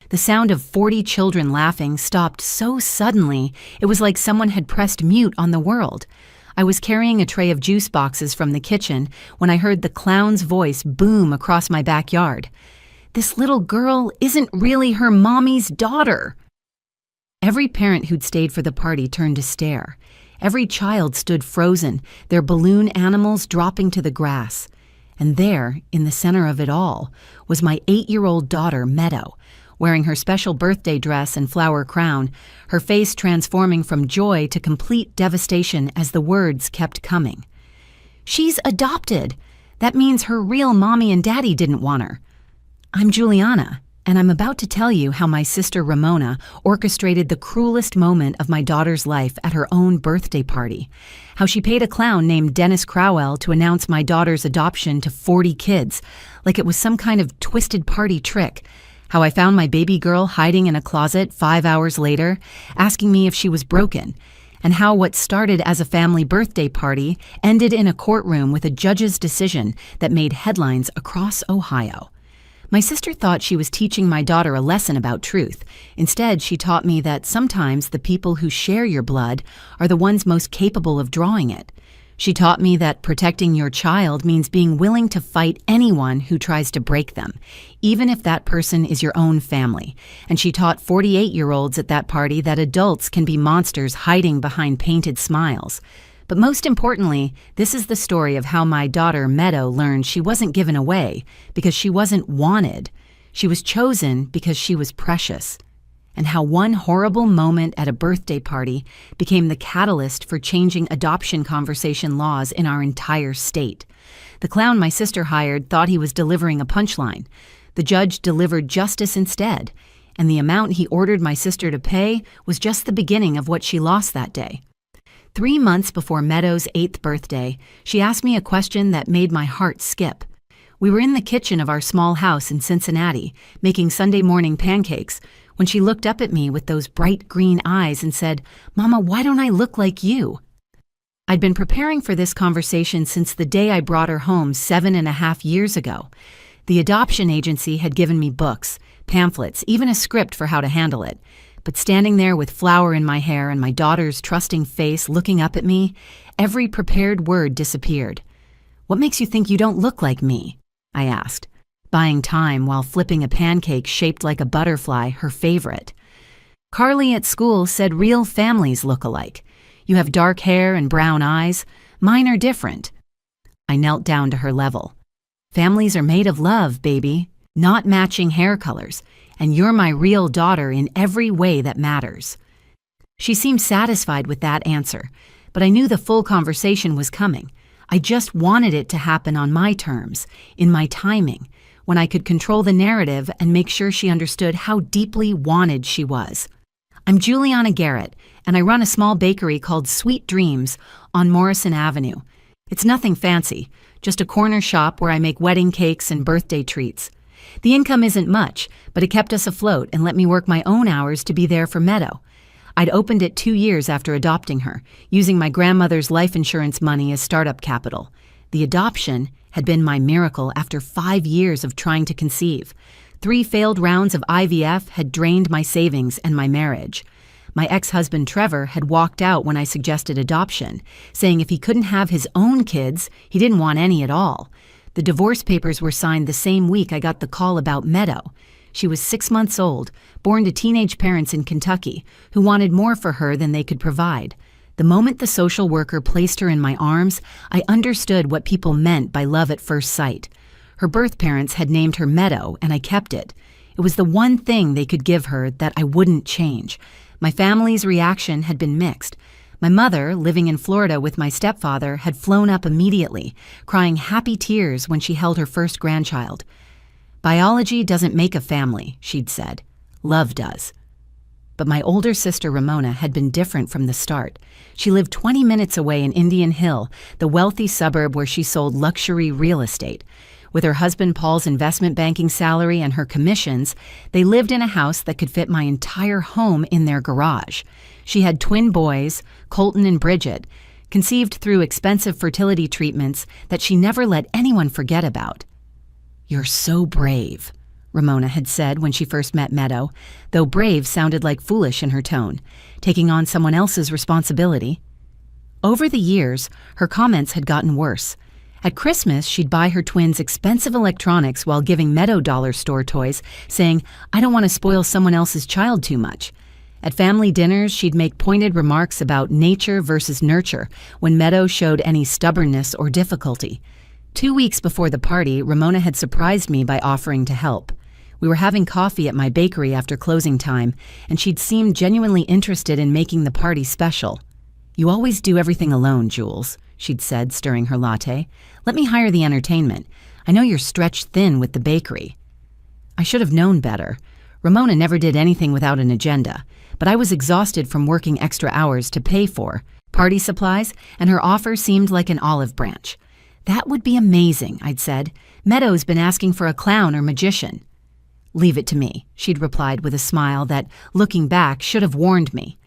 The sound of 40 children laughing stopped so suddenly, it was like someone had pressed mute on the world. I was carrying a tray of juice boxes from the kitchen when I heard the clown's voice boom across my backyard. "This little girl isn't really her mommy's daughter." Every parent who'd stayed for the party turned to stare. Every child stood frozen, their balloon animals dropping to the grass. And there, in the center of it all, was my 8-year-old daughter, Meadow, wearing her special birthday dress and flower crown, her face transforming from joy to complete devastation as the words kept coming. "She's adopted. That means her real mommy and daddy didn't want her." I'm Juliana, and I'm about to tell you how my sister Ramona orchestrated the cruelest moment of my daughter's life at her own birthday party, how she paid a clown named Dennis Crowell to announce my daughter's adoption to 40 kids, like it was some kind of twisted party trick, how I found my baby girl hiding in a closet 5 hours later, asking me if she was broken, and how what started as a family birthday party ended in a courtroom with a judge's decision that made headlines across Ohio. My sister thought she was teaching my daughter a lesson about truth. Instead, she taught me that sometimes the people who share your blood are the ones most capable of drawing it. She taught me that protecting your child means being willing to fight anyone who tries to break them, even if that person is your own family. And she taught 48-year-olds at that party that adults can be monsters hiding behind painted smiles. But most importantly, this is the story of how my daughter Meadow learned she wasn't given away because she wasn't wanted. She was chosen because she was precious. And how one horrible moment at a birthday party became the catalyst for changing adoption conversation laws in our entire state. The clown my sister hired thought he was delivering a punchline. The judge delivered justice instead, and the amount he ordered my sister to pay was just the beginning of what she lost that day. 3 months before Meadow's 8th birthday, she asked me a question that made my heart skip. We were in the kitchen of our small house in Cincinnati, making Sunday morning pancakes, when she looked up at me with those bright green eyes and said, "Mama, why don't I look like you?" I'd been preparing for this conversation since the day I brought her home 7.5 years ago. The adoption agency had given me books, pamphlets, even a script for how to handle it. But standing there with flour in my hair and my daughter's trusting face looking up at me, every prepared word disappeared. "What makes you think you don't look like me?" I asked, buying time while flipping a pancake shaped like a butterfly, her favorite. "Carly at school said real families look alike. You have dark hair and brown eyes. Mine are different." I knelt down to her level. "Families are made of love, baby, not matching hair colors. And you're my real daughter in every way that matters." She seemed satisfied with that answer, but I knew the full conversation was coming. I just wanted it to happen on my terms, in my timing, when I could control the narrative and make sure she understood how deeply wanted she was. I'm Juliana Garrett, and I run a small bakery called Sweet Dreams on Morrison Avenue. It's nothing fancy, just a corner shop where I make wedding cakes and birthday treats. The income isn't much, but it kept us afloat and let me work my own hours to be there for Meadow. I'd opened it 2 years after adopting her, using my grandmother's life insurance money as startup capital. The adoption had been my miracle after 5 years of trying to conceive. 3 failed rounds of IVF had drained my savings and my marriage. My ex-husband Trevor had walked out when I suggested adoption, saying if he couldn't have his own kids, he didn't want any at all. The divorce papers were signed the same week I got the call about Meadow. She was 6 months old, born to teenage parents in Kentucky, who wanted more for her than they could provide. The moment the social worker placed her in my arms, I understood what people meant by love at first sight. Her birth parents had named her Meadow, and I kept it. It was the one thing they could give her that I wouldn't change. My family's reaction had been mixed. My mother, living in Florida with my stepfather, had flown up immediately, crying happy tears when she held her first grandchild. "Biology doesn't make a family," she'd said. "Love does." But my older sister Ramona had been different from the start. She lived 20 minutes away in Indian Hill, the wealthy suburb where she sold luxury real estate. With her husband Paul's investment banking salary and her commissions, they lived in a house that could fit my entire home in their garage. She had twin boys, Colton and Bridget, conceived through expensive fertility treatments that she never let anyone forget about. "You're so brave," Ramona had said when she first met Meadow, though brave sounded like foolish in her tone, taking on someone else's responsibility. Over the years, her comments had gotten worse. At Christmas, she'd buy her twins expensive electronics while giving Meadow dollar store toys, saying, "I don't want to spoil someone else's child too much." At family dinners, she'd make pointed remarks about nature versus nurture when Meadow showed any stubbornness or difficulty. 2 weeks before the party, Ramona had surprised me by offering to help. We were having coffee at my bakery after closing time, and she'd seemed genuinely interested in making the party special. "You always do everything alone, Jules," she'd said, stirring her latte. "Let me hire the entertainment. I know you're stretched thin with the bakery." I should have known better. Ramona never did anything without an agenda, but I was exhausted from working extra hours to pay for party supplies, and her offer seemed like an olive branch. "That would be amazing," I'd said. "Meadow's been asking for a clown or magician." "Leave it to me," she'd replied with a smile that, looking back, should have warned me.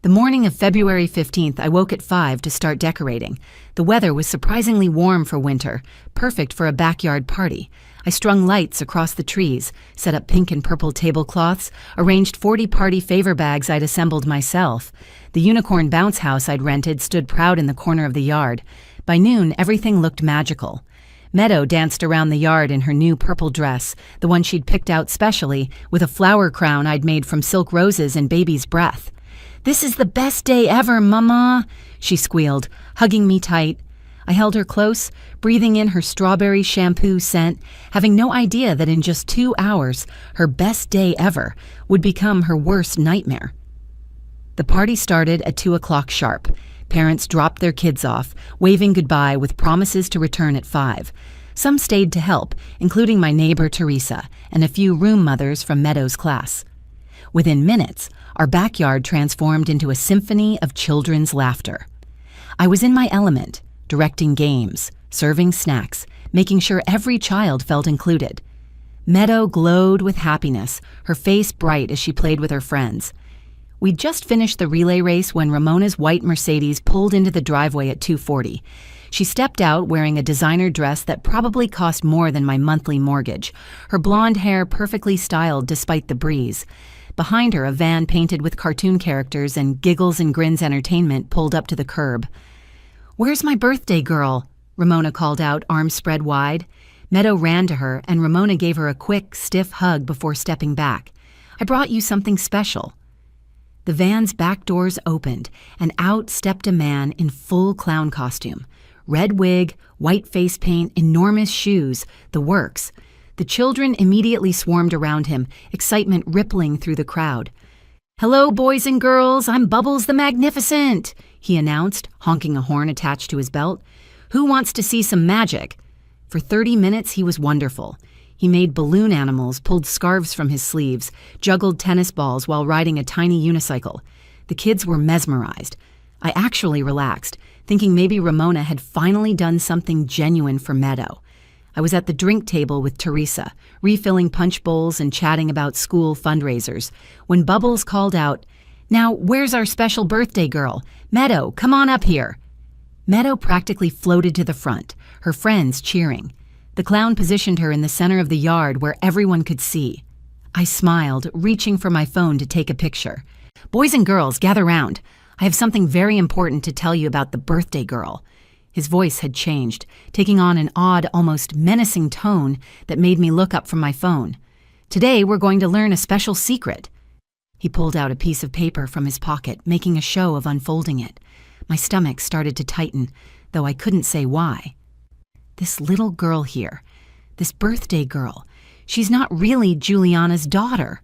The morning of February 15th, I woke at 5 to start decorating. The weather was surprisingly warm for winter, perfect for a backyard party. I strung lights across the trees, set up pink and purple tablecloths, arranged 40 party favor bags I'd assembled myself. The unicorn bounce house I'd rented stood proud in the corner of the yard. By noon, everything looked magical. Meadow danced around the yard in her new purple dress, the one she'd picked out specially, with a flower crown I'd made from silk roses and baby's breath. "This is the best day ever, Mama," she squealed, hugging me tight. I held her close, breathing in her strawberry shampoo scent, having no idea that in just 2 hours, her best day ever would become her worst nightmare. The party started at 2 o'clock sharp. Parents dropped their kids off, waving goodbye with promises to return at 5. Some stayed to help, including my neighbor Teresa and a few room mothers from Meadow's class. Within minutes, our backyard transformed into a symphony of children's laughter. I was in my element, directing games, serving snacks, making sure every child felt included. Meadow glowed with happiness, her face bright as she played with her friends. We'd just finished the relay race when Ramona's white Mercedes pulled into the driveway at 2:40. She stepped out wearing a designer dress that probably cost more than my monthly mortgage, her blonde hair perfectly styled despite the breeze. Behind her, a van painted with cartoon characters and Giggles and Grins Entertainment pulled up to the curb. "Where's my birthday girl?" Ramona called out, arms spread wide. Meadow ran to her, and Ramona gave her a quick, stiff hug before stepping back. "I brought you something special." The van's back doors opened, and out stepped a man in full clown costume. Red wig, white face paint, enormous shoes, the works. The children immediately swarmed around him, excitement rippling through the crowd. "Hello, boys and girls, I'm Bubbles the Magnificent," he announced, honking a horn attached to his belt. "Who wants to see some magic?" For 30 minutes, he was wonderful. He made balloon animals, pulled scarves from his sleeves, juggled tennis balls while riding a tiny unicycle. The kids were mesmerized. I actually relaxed, thinking maybe Ramona had finally done something genuine for Meadow. I was at the drink table with Teresa, refilling punch bowls and chatting about school fundraisers, when Bubbles called out, "Now, where's our special birthday girl? Meadow, come on up here." Meadow practically floated to the front, her friends cheering. The clown positioned her in the center of the yard where everyone could see. I smiled, reaching for my phone to take a picture. "Boys and girls, gather round. I have something very important to tell you about the birthday girl." His voice had changed, taking on an odd, almost menacing tone that made me look up from my phone. "Today we're going to learn a special secret." He pulled out a piece of paper from his pocket, making a show of unfolding it. My stomach started to tighten, though I couldn't say why. This little girl here, this birthday girl, she's not really Juliana's daughter.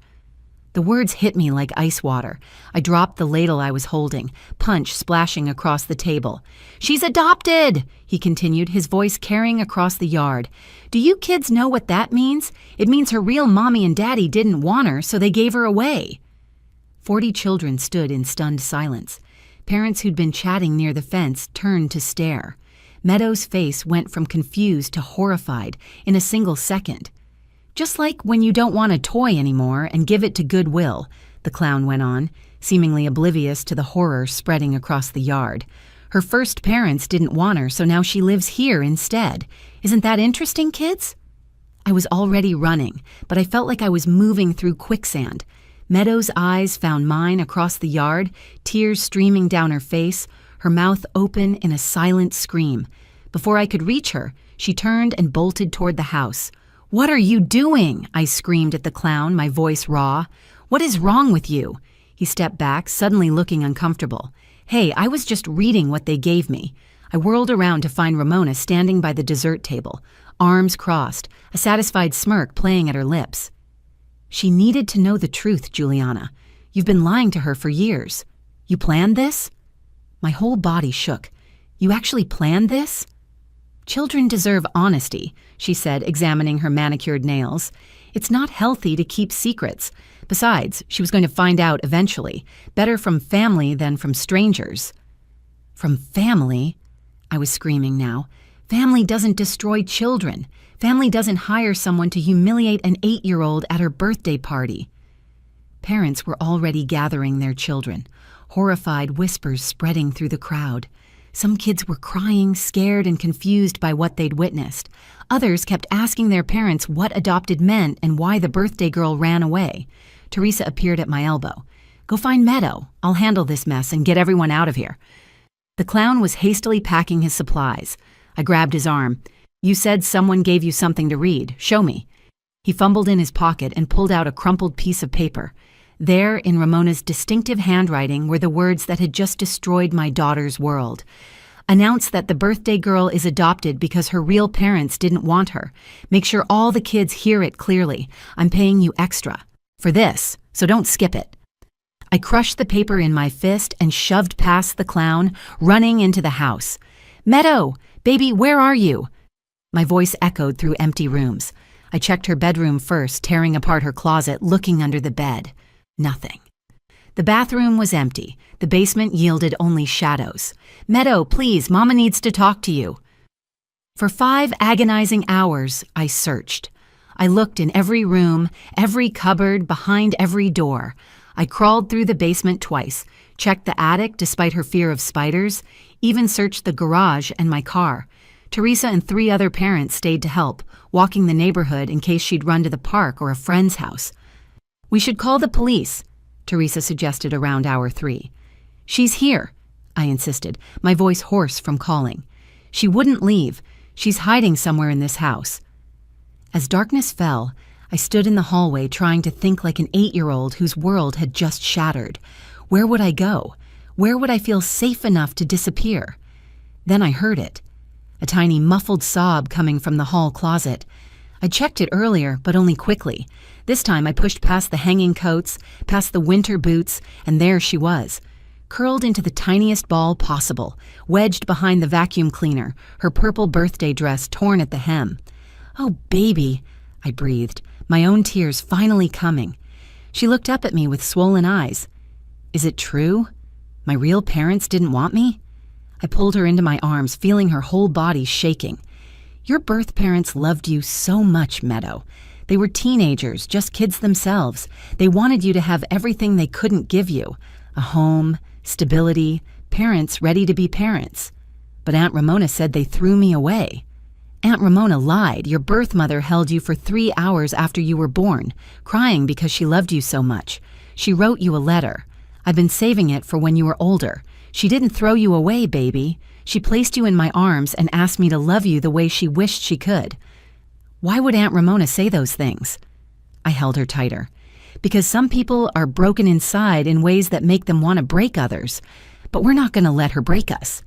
The words hit me like ice water. I dropped the ladle I was holding, punch splashing across the table. "She's adopted," he continued, his voice carrying across the yard. "Do you kids know what that means? It means her real mommy and daddy didn't want her, so they gave her away." 40 children stood in stunned silence. Parents who'd been chatting near the fence turned to stare. Meadow's face went from confused to horrified in a single second. "Just like when you don't want a toy anymore and give it to Goodwill," the clown went on, seemingly oblivious to the horror spreading across the yard. "Her first parents didn't want her, so now she lives here instead. Isn't that interesting, kids?" I was already running, but I felt like I was moving through quicksand. Meadow's eyes found mine across the yard, tears streaming down her face, her mouth open in a silent scream. Before I could reach her, she turned and bolted toward the house. "What are you doing?" I screamed at the clown, my voice raw. "What is wrong with you?" He stepped back, suddenly looking uncomfortable. "Hey, I was just reading what they gave me." I whirled around to find Ramona standing by the dessert table, arms crossed, a satisfied smirk playing at her lips. "She needed to know the truth, Juliana. You've been lying to her for years. You planned this?" My whole body shook. "You actually planned this?" "Children deserve honesty," she said, examining her manicured nails. "It's not healthy to keep secrets. Besides, she was going to find out eventually. Better from family than from strangers." "From family?" I was screaming now. "Family doesn't destroy children. Family doesn't hire someone to humiliate an 8-year-old at her birthday party." Parents were already gathering their children, horrified whispers spreading through the crowd. Some kids were crying, scared and confused by what they'd witnessed. Others kept asking their parents what adopted meant and why the birthday girl ran away. Teresa appeared at my elbow. "Go find Meadow. I'll handle this mess and get everyone out of here." The clown was hastily packing his supplies. I grabbed his arm. "You said someone gave you something to read. Show me." He fumbled in his pocket and pulled out a crumpled piece of paper. There, in Ramona's distinctive handwriting, were the words that had just destroyed my daughter's world. "Announce that the birthday girl is adopted because her real parents didn't want her. Make sure all the kids hear it clearly. I'm paying you extra for this, so don't skip it." I crushed the paper in my fist and shoved past the clown, running into the house. "Meadow! Baby, where are you?" My voice echoed through empty rooms. I checked her bedroom first, tearing apart her closet, looking under the bed. Nothing. The bathroom was empty. The basement yielded only shadows. "Meadow, please, Mama needs to talk to you." For 5 agonizing hours, I searched. I looked in every room, every cupboard, behind every door. I crawled through the basement twice, checked the attic despite her fear of spiders, even searched the garage and my car. Teresa and 3 other parents stayed to help, walking the neighborhood in case she'd run to the park or a friend's house. "We should call the police," Teresa suggested around hour 3. "She's here," I insisted, my voice hoarse from calling. "She wouldn't leave. She's hiding somewhere in this house." As darkness fell, I stood in the hallway trying to think like an 8-year-old whose world had just shattered. Where would I go? Where would I feel safe enough to disappear? Then I heard it. A tiny muffled sob coming from the hall closet. I checked it earlier, but only quickly. This time I pushed past the hanging coats, past the winter boots, and there she was, curled into the tiniest ball possible, wedged behind the vacuum cleaner, her purple birthday dress torn at the hem. "Oh, baby," I breathed, my own tears finally coming. She looked up at me with swollen eyes. "Is it true? My real parents didn't want me?" I pulled her into my arms, feeling her whole body shaking. "Your birth parents loved you so much, Meadow. They were teenagers, just kids themselves. They wanted you to have everything they couldn't give you. A home, stability, parents ready to be parents. But Aunt Ramona said they threw me away." "Aunt Ramona lied. Your birth mother held you for 3 hours after you were born, crying because she loved you so much. She wrote you a letter. I've been saving it for when you were older. She didn't throw you away, baby. She placed you in my arms and asked me to love you the way she wished she could." "Why would Aunt Ramona say those things?" I held her tighter. "Because some people are broken inside in ways that make them want to break others. But we're not going to let her break us."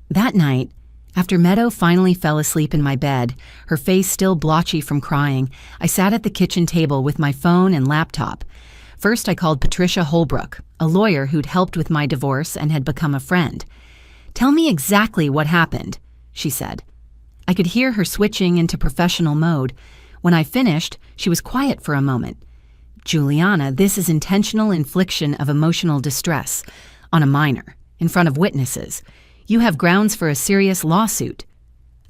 That night, after Meadow finally fell asleep in my bed, her face still blotchy from crying, I sat at the kitchen table with my phone and laptop. First, I called Patricia Holbrook, a lawyer who'd helped with my divorce and had become a friend. "Tell me exactly what happened," she said. I could hear her switching into professional mode. When I finished, she was quiet for a moment. "Juliana, this is intentional infliction of emotional distress on a minor, in front of witnesses. You have grounds for a serious lawsuit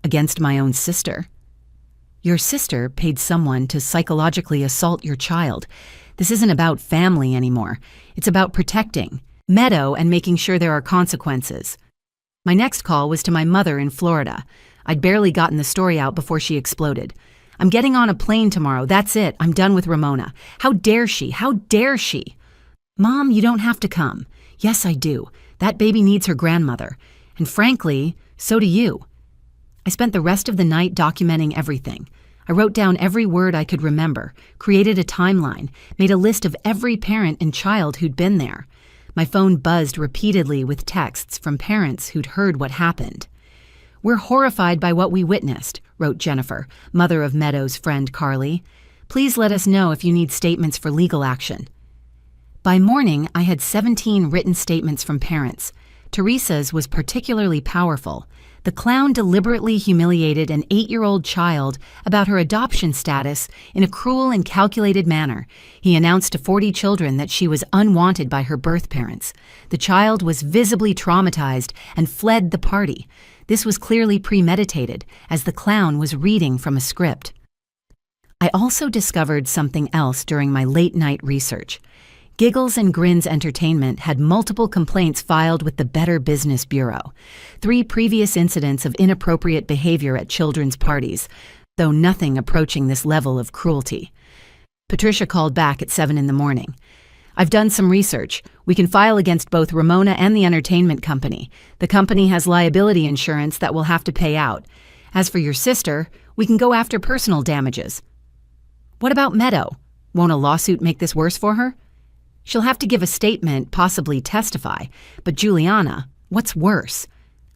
against my own sister. Your sister paid someone to psychologically assault your child. This isn't about family anymore. It's about protecting Meadow and making sure there are consequences." My next call was to my mother in Florida. I'd barely gotten the story out before she exploded. I'm getting on a plane tomorrow. That's it. I'm done with Ramona. How dare she? How dare she? Mom, you don't have to come. Yes, I do. That baby needs her grandmother. And frankly, so do you. I spent the rest of the night documenting everything. I wrote down every word I could remember, created a timeline, made a list of every parent and child who'd been there. My phone buzzed repeatedly with texts from parents who'd heard what happened. We're horrified by what we witnessed, wrote Jennifer, mother of Meadow's friend Carly. Please let us know if you need statements for legal action. By morning, I had 17 written statements from parents. Teresa's was particularly powerful. The clown deliberately humiliated an 8-year-old child about her adoption status in a cruel and calculated manner. He announced to 40 children that she was unwanted by her birth parents. The child was visibly traumatized and fled the party. This was clearly premeditated, as the clown was reading from a script. I also discovered something else during my late-night research. Giggles and Grins Entertainment had multiple complaints filed with the Better Business Bureau. 3 previous incidents of inappropriate behavior at children's parties, though nothing approaching this level of cruelty. Patricia called back at 7 in the morning. I've done some research. We can file against both Ramona and the entertainment company. The company has liability insurance that we'll have to pay out. As for your sister, we can go after personal damages. What about Meadow? Won't a lawsuit make this worse for her? She'll have to give a statement, possibly testify. But Juliana, what's worse?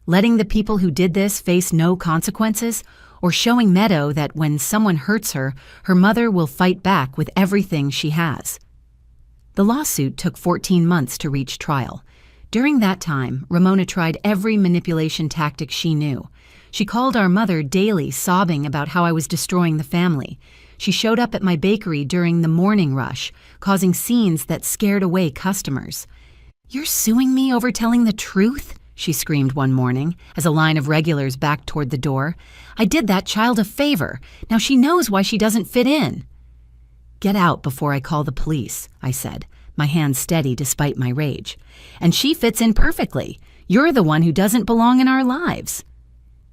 Letting the people who did this face no consequences? Or showing Meadow that when someone hurts her, her mother will fight back with everything she has? The lawsuit took 14 months to reach trial. During that time, Ramona tried every manipulation tactic she knew. She called our mother daily, sobbing about how I was destroying the family. She showed up at my bakery during the morning rush, causing scenes that scared away customers. "You're suing me over telling the truth?" she screamed one morning, as a line of regulars backed toward the door. "I did that child a favor. Now she knows why she doesn't fit in." "Get out before I call the police," I said, my hands steady despite my rage. "And she fits in perfectly. You're the one who doesn't belong in our lives."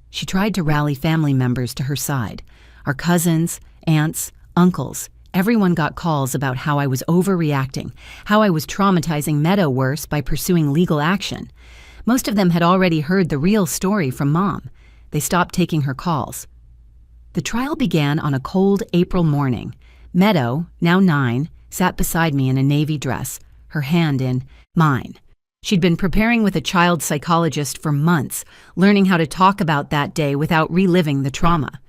She tried to rally family members to her side. Our cousins, aunts, uncles, everyone got calls about how I was overreacting, how I was traumatizing Meadow worse by pursuing legal action. Most of them had already heard the real story from Mom. They stopped taking her calls. The trial began on a cold April morning. Meadow, now 9, sat beside me in a navy dress, her hand in mine. She'd been preparing with a child psychologist for months, learning how to talk about that day without reliving the trauma.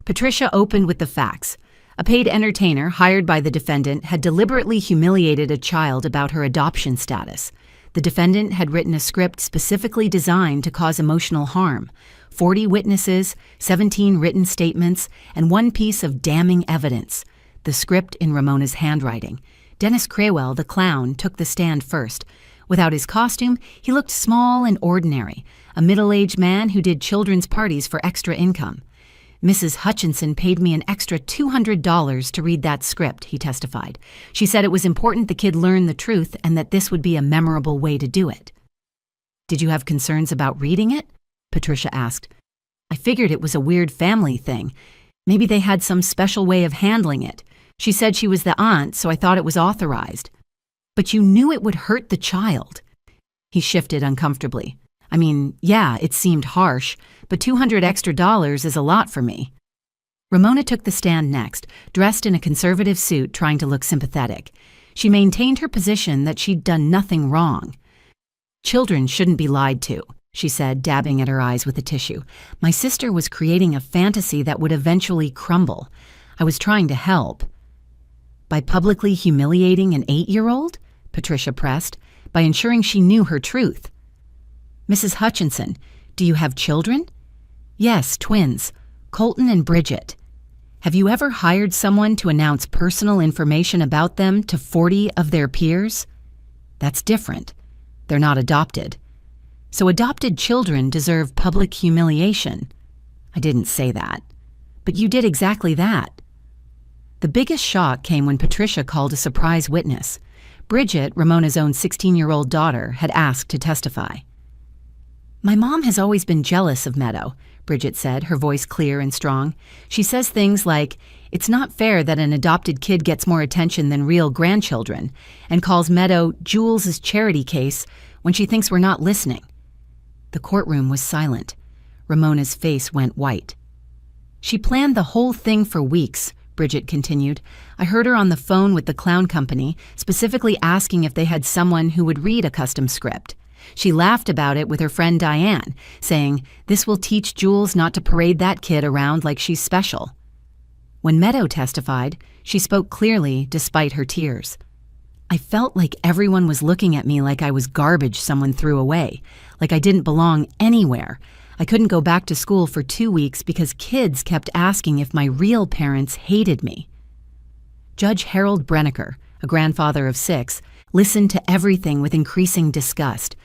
Patricia opened with the facts. A paid entertainer hired by the defendant had deliberately humiliated a child about her adoption status. The defendant had written a script specifically designed to cause emotional harm. 40 witnesses, 17 written statements, and 1 piece of damning evidence. The script in Ramona's handwriting. Dennis Craywell, the clown, took the stand first. Without his costume, he looked small and ordinary, a middle-aged man who did children's parties for extra income. "Mrs. Hutchinson paid me an extra $200 to read that script," he testified. "She said it was important the kid learn the truth and that this would be a memorable way to do it." "Did you have concerns about reading it?" Patricia asked. "I figured it was a weird family thing. Maybe they had some special way of handling it. She said she was the aunt, so I thought it was authorized." "But you knew it would hurt the child." He shifted uncomfortably. "I mean, yeah, it seemed harsh, but $200 extra is a lot for me." Ramona took the stand next, dressed in a conservative suit, trying to look sympathetic. She maintained her position that she'd done nothing wrong. "Children shouldn't be lied to," she said, dabbing at her eyes with a tissue. "My sister was creating a fantasy that would eventually crumble. I was trying to help." "By publicly humiliating an 8-year-old? Patricia pressed. "By ensuring she knew her truth." "Mrs. Hutchinson, do you have children?" "Yes, twins, Colton and Bridget." "Have you ever hired someone to announce personal information about them to 40 of their peers?" "That's different. They're not adopted." "So adopted children deserve public humiliation." "I didn't say that." "But you did exactly that." The biggest shock came when Patricia called a surprise witness. Bridget, Ramona's own 16-year-old daughter, had asked to testify. "My mom has always been jealous of Meadow," Bridget said, her voice clear and strong. She says things like, "It's not fair that an adopted kid gets more attention than real grandchildren," and calls Meadow Jules' charity case when she thinks we're not listening. The courtroom was silent. Ramona's face went white. "She planned the whole thing for weeks," Bridget continued. "I heard her on the phone with the clown company, specifically asking if they had someone who would read a custom script. She laughed about it with her friend Diane, saying, 'This will teach Jules not to parade that kid around like she's special.'" When Meadow testified, she spoke clearly despite her tears. "I felt like everyone was looking at me like I was garbage someone threw away, like I didn't belong anywhere. I couldn't go back to school for 2 weeks because kids kept asking if my real parents hated me." Judge Harold Brenneker, a grandfather of 6, listened to everything with increasing disgust.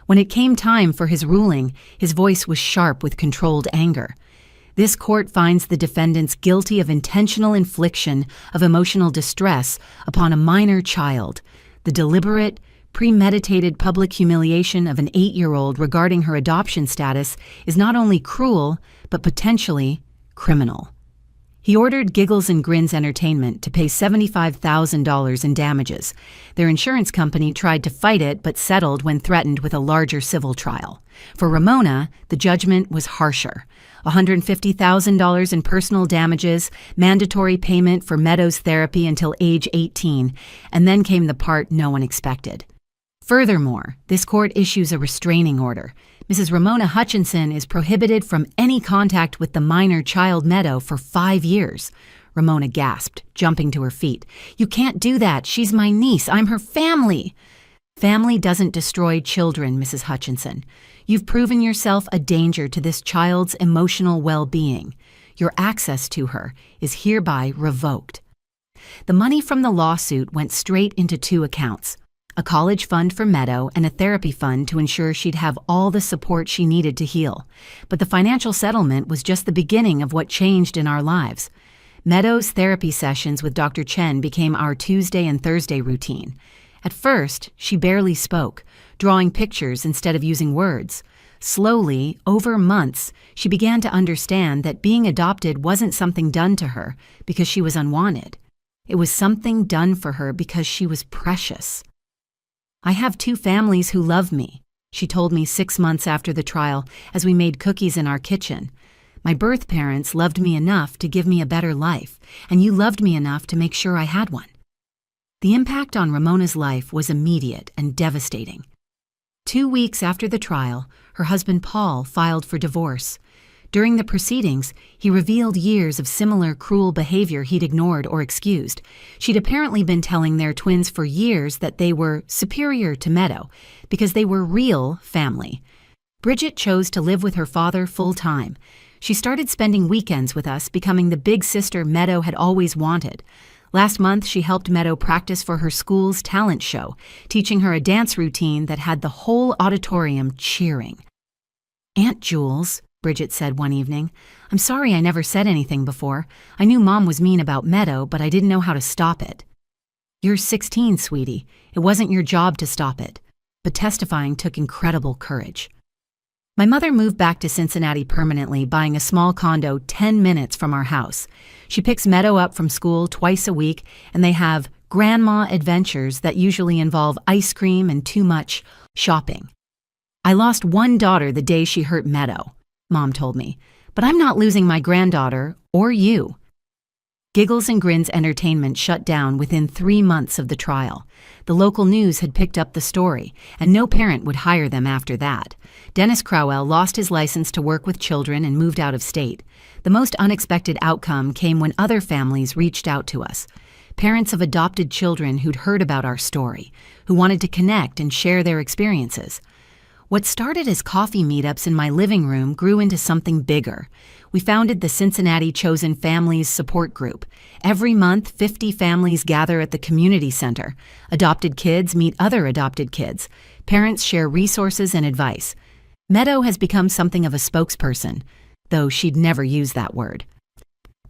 When it came time for his ruling, his voice was sharp with controlled anger. "This court finds the defendants guilty of intentional infliction of emotional distress upon a minor child, the deliberate, premeditated public humiliation of an 8-year-old regarding her adoption status is not only cruel, but potentially criminal." He ordered Giggles and Grins Entertainment to pay $75,000 in damages. Their insurance company tried to fight it but settled when threatened with a larger civil trial. For Ramona, the judgment was harsher. $150,000 in personal damages, mandatory payment for Meadow's therapy until age 18, and then came the part no one expected. Furthermore, this court issues a restraining order. Mrs. Ramona Hutchinson is prohibited from any contact with the minor child Meadow for 5 years. Ramona gasped, jumping to her feet. "You can't do that. She's my niece. I'm her family." "Family doesn't destroy children, Mrs. Hutchinson. You've proven yourself a danger to this child's emotional well-being. Your access to her is hereby revoked." The money from the lawsuit went straight into 2 accounts: a college fund for Meadow and a therapy fund to ensure she'd have all the support she needed to heal. But the financial settlement was just the beginning of what changed in our lives. Meadow's therapy sessions with Dr. Chen became our Tuesday and Thursday routine. At first, she barely spoke, drawing pictures instead of using words. Slowly, over months, she began to understand that being adopted wasn't something done to her because she was unwanted. It was something done for her because she was precious. "I have 2 families who love me," she told me 6 months after the trial as we made cookies in our kitchen. "My birth parents loved me enough to give me a better life, and you loved me enough to make sure I had one." The impact on Ramona's life was immediate and devastating. 2 weeks after the trial, her husband Paul filed for divorce. During the proceedings, he revealed years of similar cruel behavior he'd ignored or excused. She'd apparently been telling their twins for years that they were superior to Meadow because they were real family. Bridget chose to live with her father full-time. She started spending weekends with us, becoming the big sister Meadow had always wanted. Last month, she helped Meadow practice for her school's talent show, teaching her a dance routine that had the whole auditorium cheering. "Aunt Jules," Bridget said one evening, "I'm sorry I never said anything before. I knew Mom was mean about Meadow, but I didn't know how to stop it." "You're 16, sweetie. It wasn't your job to stop it." But testifying took incredible courage. My mother moved back to Cincinnati permanently, buying a small condo 10 minutes from our house. She picks Meadow up from school twice a week, and they have grandma adventures that usually involve ice cream and too much shopping. "I lost one daughter the day she hurt Meadow," Mom told me, "but I'm not losing my granddaughter or you." Giggles and Grins Entertainment shut down within 3 months of the trial. The local news had picked up the story, and no parent would hire them after that. Dennis Crowell lost his license to work with children and moved out of state. The most unexpected outcome came when other families reached out to us. Parents of adopted children who'd heard about our story, who wanted to connect and share their experiences. What started as coffee meetups in my living room grew into something bigger. We founded the Cincinnati Chosen Families Support Group. Every month, 50 families gather at the community center. Adopted kids meet other adopted kids. Parents share resources and advice. Meadow has become something of a spokesperson, though she'd never use that word.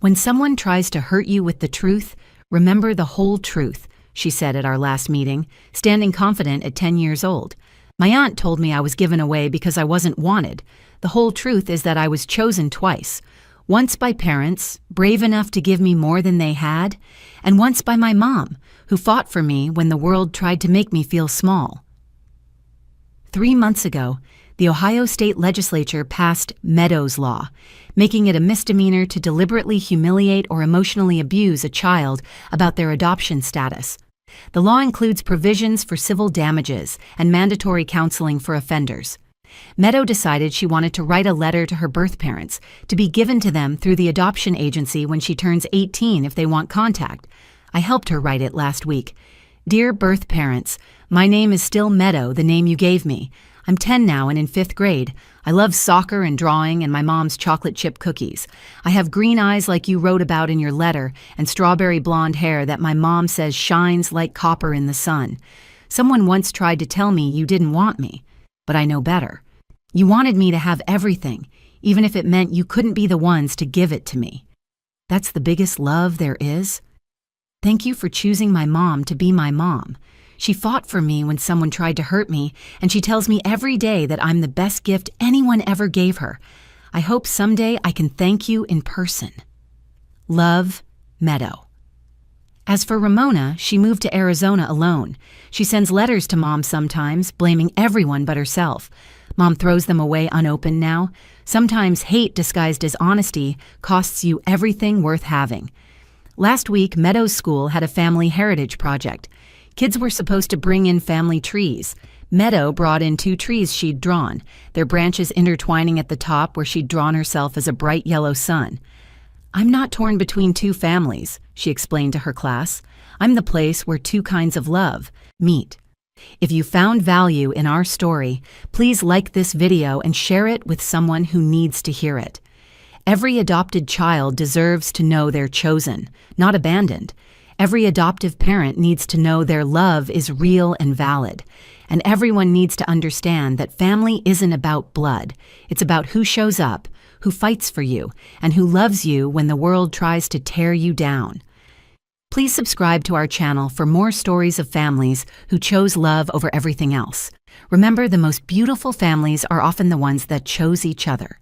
"When someone tries to hurt you with the truth, remember the whole truth," she said at our last meeting, standing confident at 10 years old. My aunt told me I was given away because I wasn't wanted. The whole truth is that I was chosen twice. Once by parents, brave enough to give me more than they had, and once by my mom, who fought for me when the world tried to make me feel small. 3 months ago, the Ohio State Legislature passed Meadows Law, making it a misdemeanor to deliberately humiliate or emotionally abuse a child about their adoption status. The law includes provisions for civil damages and mandatory counseling for offenders. Meadow decided she wanted to write a letter to her birth parents to be given to them through the adoption agency when she turns 18 if they want contact. I helped her write it last week. Dear birth parents, my name is still Meadow, the name you gave me. I'm 10 now and in 5th grade. I love soccer and drawing and my mom's chocolate chip cookies. I have green eyes like you wrote about in your letter and strawberry blonde hair that my mom says shines like copper in the sun. Someone once tried to tell me you didn't want me, but I know better. You wanted me to have everything, even if it meant you couldn't be the ones to give it to me. That's the biggest love there is. Thank you for choosing my mom to be my mom. She fought for me when someone tried to hurt me, and she tells me every day that I'm the best gift anyone ever gave her. I hope someday I can thank you in person. Love, Meadow. As for Ramona, she moved to Arizona alone. She sends letters to Mom sometimes, blaming everyone but herself. Mom throws them away unopened now. Sometimes hate disguised as honesty costs you everything worth having. Last week, Meadow's school had a family heritage project. Kids were supposed to bring in family trees. Meadow brought in 2 trees she'd drawn, their branches intertwining at the top where she'd drawn herself as a bright yellow sun. I'm not torn between 2 families, she explained to her class. I'm the place where 2 kinds of love meet. If you found value in our story, please like this video and share it with someone who needs to hear it. Every adopted child deserves to know they're chosen, not abandoned. Every adoptive parent needs to know their love is real and valid. And everyone needs to understand that family isn't about blood. It's about who shows up, who fights for you, and who loves you when the world tries to tear you down. Please subscribe to our channel for more stories of families who chose love over everything else. Remember, the most beautiful families are often the ones that chose each other.